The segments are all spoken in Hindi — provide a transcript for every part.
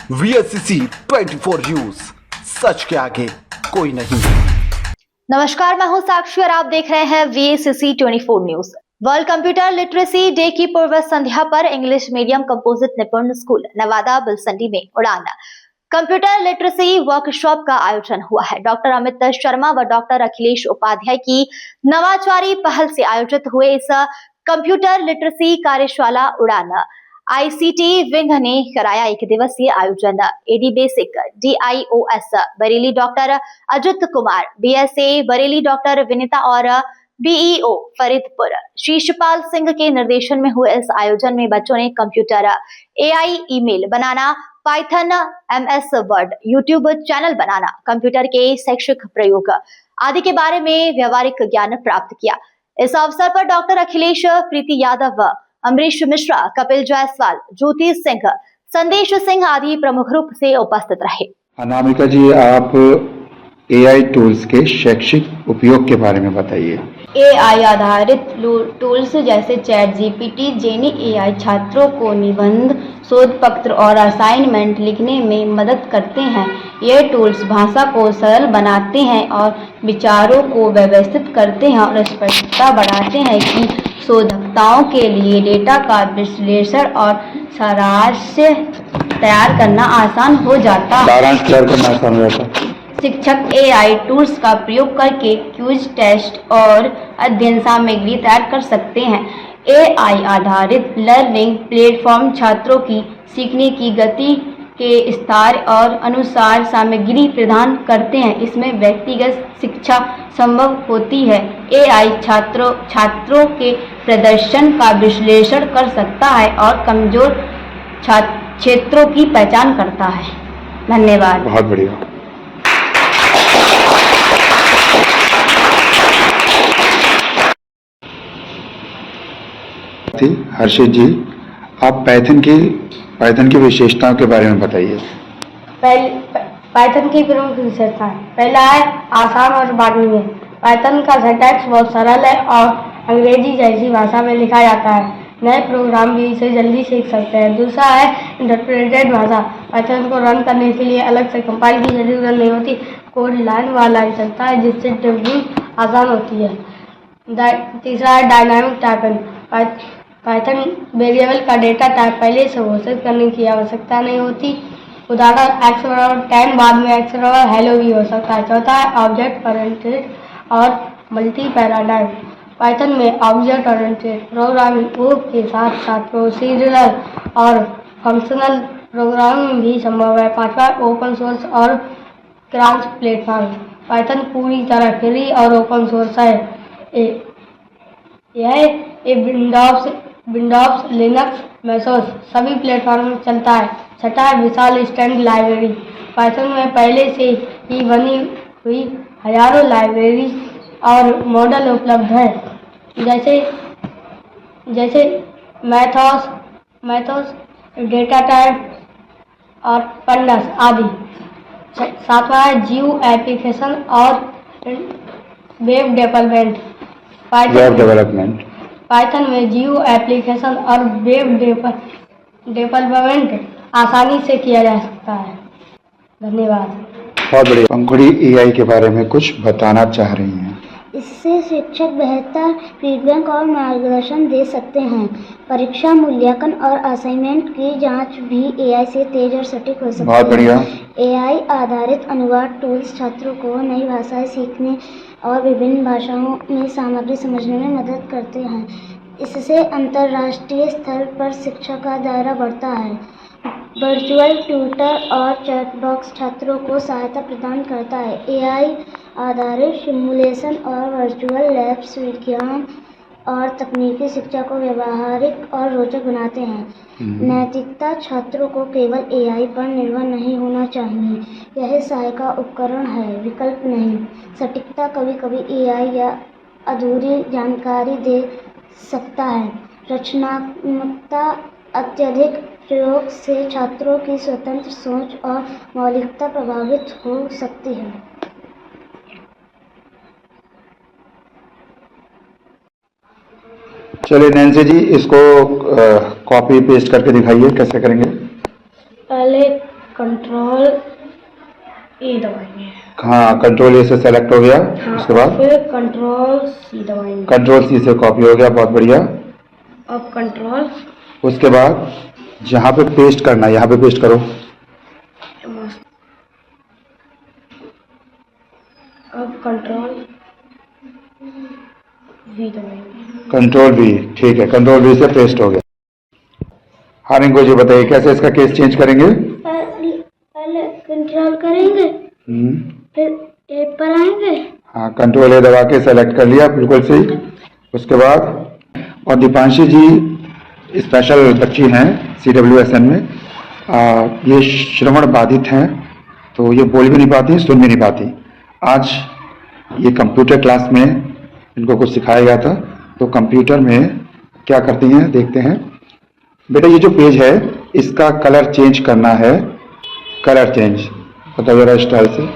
VSCC 24 न्यूज, सच के आगे कोई नहीं। नमस्कार, मैं हूं साक्षी और आप देख रहे हैं VSCC 24 news. World computer literacy day की पूर्व संध्या पर इंग्लिश मीडियम कंपोजिट निपुण स्कूल नवादा बिलसंडी में उड़ान कंप्यूटर लिटरेसी वर्कशॉप का आयोजन हुआ है। डॉक्टर अमित शर्मा व डॉक्टर अखिलेश उपाध्याय की नवाचारी पहल से आयोजित हुए इस कंप्यूटर लिटरेसी कार्यशाला उड़ान ICT विंग ने कराया एक दिवसीय आयोजन। AD basic DIOS Bareilly doctor Ajit Kumar, BSA Bareilly doctor Vinita और BEO फरीदपुर शीशपाल सिंह के निर्देशन में हुए इस आयोजन में बच्चों ने कंप्यूटर, AI ईमेल बनाना, Python, MS Word, YouTube channel बनाना, कंप्यूटर के शैक्षिक प्रयोग आदि के बारे में व्यवहारिक ज्ञान प्राप्त किया। इस अवसर पर डॉक्टर अखिलेश, प्रीति यादव, अमरीश मिश्रा, कपिल जायसवाल, ज्योति सिंह, संदेश सिंह आदि प्रमुख रूप से उपस्थित रहे। अनामिका जी, आप AI टूल्स के शैक्षिक उपयोग के बारे में बताइए। AI आधारित टूल्स जैसे ChatGPT, जेनी AI छात्रों को निबंध, शोध पत्र और असाइनमेंट लिखने में मदद करते हैं। ये टूल्स भाषा को सरल बनाते हैं और विचारों को व्यवस्थित करते हैं और स्पष्टता बढ़ाते हैं कि शोधकर्ताओं के लिए डेटा का विश्लेषण और सारांश तैयार करना आसान हो जाता है। शिक्षक AI टूल्स का प्रयोग करके क्विज, टेस्ट और अध्ययन सामग्री तैयार कर सकते हैं। AI आधारित लर्निंग प्लेटफॉर्म छात्रों की सीखने की गति के स्तर और अनुसार सामग्री प्रदान करते हैं। इसमें व्यक्तिगत शिक्षा संभव होती है। AI छात्रों के प्रदर्शन का विश्लेषण कर सकता है और कमजोर क्षेत्रों की पहचान करता है। धन्यवाद। बहुत बढ़िया। हर्षित जी, आप पाइथन की विशेषताओं के बारे में बताइए। पाइथन की प्रमुख विशेषताएं, पहला है आसान और मानवीय। पाइथन का सिंटैक्स बहुत सरल है और अंग्रेजी जैसी भाषा में लिखा जाता है। नए प्रोग्राम भी इसे जल्दी सीख सकते हैं। दूसरा है इंटरप्रेटेड भाषा। पाइथन को रन करने के लिए अलग से कंपाइल की जरूरत नहीं होती। कोड लाइन बाय लाइन चलता है जिससे डिबगिंग आसान होती है। तीसरा है डायनामिक टाइपिंग। पाइथन वेरिएबल का डेटा टाइप पहले से घोषित करने की आवश्यकता नहीं होती। उदाहरण x10 बाद में x हेलो भी हो सकता है। चौथा है ऑब्जेक्ट ओरिएंटेड और मल्टी पैराडाइम। पाइथन में ऑब्जेक्ट ओरिएंटेड प्रोग्रामिंग के साथ साथ प्रोसीजरल और फंक्शनल प्रोग्रामिंग भी संभव है। पांचवा ओपन सोर्स और क्रॉस प्लेटफॉर्म। पाइथन पूरी तरह फ्री और ओपन सोर्स है। यह विंडोज, लिनक्स, मैसोस सभी प्लेटफॉर्म में चलता है। छठा है विशाल स्टैंड लाइब्रेरी। पाइथन में पहले से ही बनी हुई हजारों लाइब्रेरी और मॉडल उपलब्ध है, जैसे मैथोस, डेटा टाइप और पंडास आदि। सातवां है जियो एप्लीकेशन और वेब डेवलपमेंट। पाइथन में जियो एप्लीकेशन और वेब डेवलपमेंट आसानी से किया जा सकता है। धन्यवाद। बहुत बढ़िया। पंखुड़ी AI के बारे में कुछ बताना चाह रही हैं। इससे शिक्षक बेहतर फीडबैक और मार्गदर्शन दे सकते हैं। परीक्षा, मूल्यांकन और असाइनमेंट की जांच भी AI से तेज और सटीक हो सकती है। बहुत बढ़िया। AI आधारित अनुवाद टूल्स छात्रों को नई भाषाएं सीखने और विभिन्न भाषाओं में सामग्री समझने में मदद करते हैं। इससे अंतर्राष्ट्रीय स्तर पर शिक्षा का दायरा बढ़ता है। वर्चुअल ट्यूटर और चैट बॉक्स छात्रों को सहायता प्रदान करता है। AI आधारित सिमुलेशन और वर्चुअल लैब्स विज्ञान और तकनीकी शिक्षा को व्यवहारिक और रोचक बनाते हैं। नैतिकता, छात्रों को केवल AI पर निर्भर नहीं होना चाहिए। यह सहायक उपकरण है, विकल्प नहीं। सटीकता, कभी कभी AI या अधूरी जानकारी दे सकता है। रचनात्मकता, अत्यधिक प्रयोग से छात्रों की स्वतंत्र सोच और मौलिकता प्रभावित हो सकती है। चलिए नैन्सी जी, इसको कॉपी पेस्ट करके दिखाइए, कैसे करेंगे। पहले कंट्रोल ए दबाएंगे। हाँ, कंट्रोल ए से सेलेक्ट हो गया। हाँ, उसके बाद फिर कंट्रोल सी दबाएंगे। कंट्रोल सी से कॉपी हो गया, बहुत बढ़िया। अब कंट्रोल, उसके बाद जहाँ पे पेस्ट करना है यहाँ पे पेस्ट करो। अब कंट्रोल वी दबाएंगे। कंट्रोल वी, ठीक है, कंट्रोल वी से पेस्ट हो गया। हाँ रिंकू जी बताइए कैसे इसका केस चेंज करेंगे? पहले कंट्रोल करेंगे, फिर ए पर आएंगे। हाँ, कंट्रोल ए दबा के सेलेक्ट कर लिया, बिल्कुल सही। उसके बाद और दीपांशी जी स्पेशल बच्ची हैं CWSN में, ये श्रवण बाधित हैं, तो ये बोल भी नहीं पाती, सुन भी नहीं पाती। आज ये कंप्यूटर क्लास में इनको कुछ सिखाया गया था, तो कंप्यूटर में क्या करती हैं देखते हैं। बेटा ये जो पेज है इसका कलर चेंज करना है, कलर चेंज बताओ जरा स्टाइल से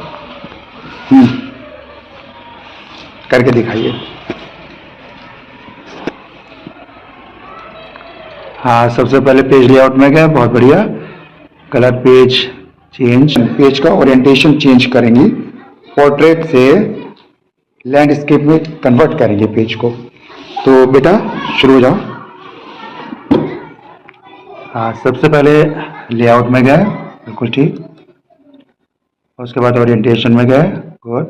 करके दिखाइए। हाँ, सबसे पहले पेज लेआउट में गए, बहुत बढ़िया। कलर पेज चेंज, पेज का ओरिएंटेशन चेंज करेंगी, पोर्ट्रेट से लैंडस्केप में कन्वर्ट करेंगे पेज को। तो बेटा शुरू हो जाओ। हाँ, सबसे पहले लेआउट में गए, बिल्कुल ठीक। उसके बाद ओरिएंटेशन में गए, गुड।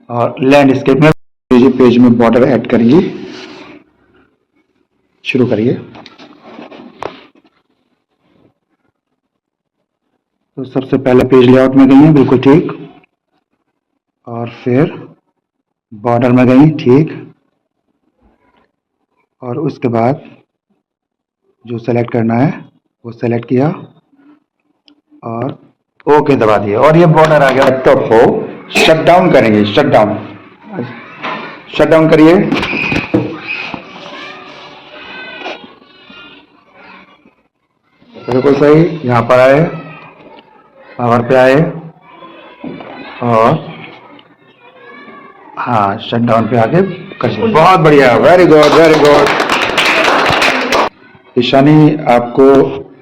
और लैंडस्केप में पेज में बॉर्डर ऐड करेंगी, शुरू करिए। तो सबसे पहले पेज लेआउट में गई हैं, बिल्कुल ठीक। और फिर बॉर्डर में गई, ठीक। और उसके बाद जो सेलेक्ट करना है वो सेलेक्ट किया और ओके दबा दिया, और ये बॉर्डर आ गया। लैपटॉप को शट डाउन करेंगे, शट डाउन करिए। बिल्कुल सही, यहाँ पर आए, पावर पे आए और हाँ शट डाउन पे आके करिए, बहुत बढ़िया, very good very good. Ishani आपको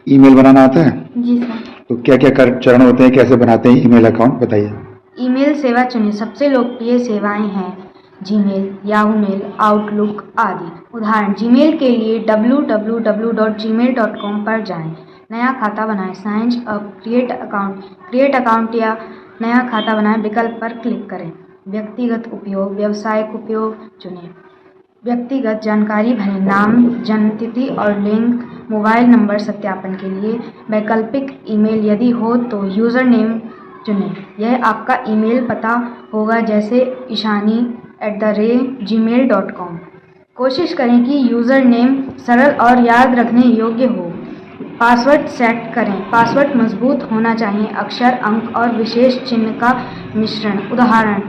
ईमेल बनाना आता है? जी सर। तो क्या क्या चरण होते हैं, कैसे बनाते हैं ईमेल अकाउंट बताइए। ईमेल सेवा चुनें। सबसे लोकप्रिय सेवाएं हैं जीमेल, याहू मेल, आउटलुक आदि। उदाहरण, जीमेल के लिए www.gmail.com पर जाएं। नया खाता बनाएं, साइन अप, क्रिएट अकाउंट या नया खाता बनाएं विकल्प पर क्लिक करें। व्यक्तिगत उपयोग, व्यावसायिक उपयोग चुनें। व्यक्तिगत जानकारी भरें, नाम, जन्मतिथि और लिंक, मोबाइल नंबर सत्यापन के लिए। वैकल्पिक ईमेल यदि हो तो यूज़र नेम चुनें। यह आपका ईमेल पता होगा, जैसे ishani@gmail.com। कोशिश करें कि यूज़र नेम सरल और याद रखने योग्य हो। पासवर्ड सेट करें। पासवर्ड मजबूत होना चाहिए, अक्षर, अंक और विशेष चिन्ह का मिश्रण। उदाहरण,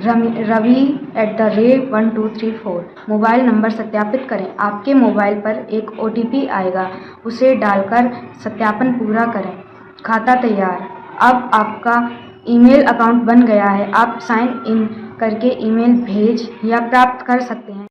ravi@1234। मोबाइल नंबर सत्यापित करें। आपके मोबाइल पर एक OTP आएगा, उसे डालकर सत्यापन पूरा करें। खाता तैयार। अब आपका ईमेल अकाउंट बन गया है। आप साइन इन करके ईमेल भेज या प्राप्त कर सकते हैं।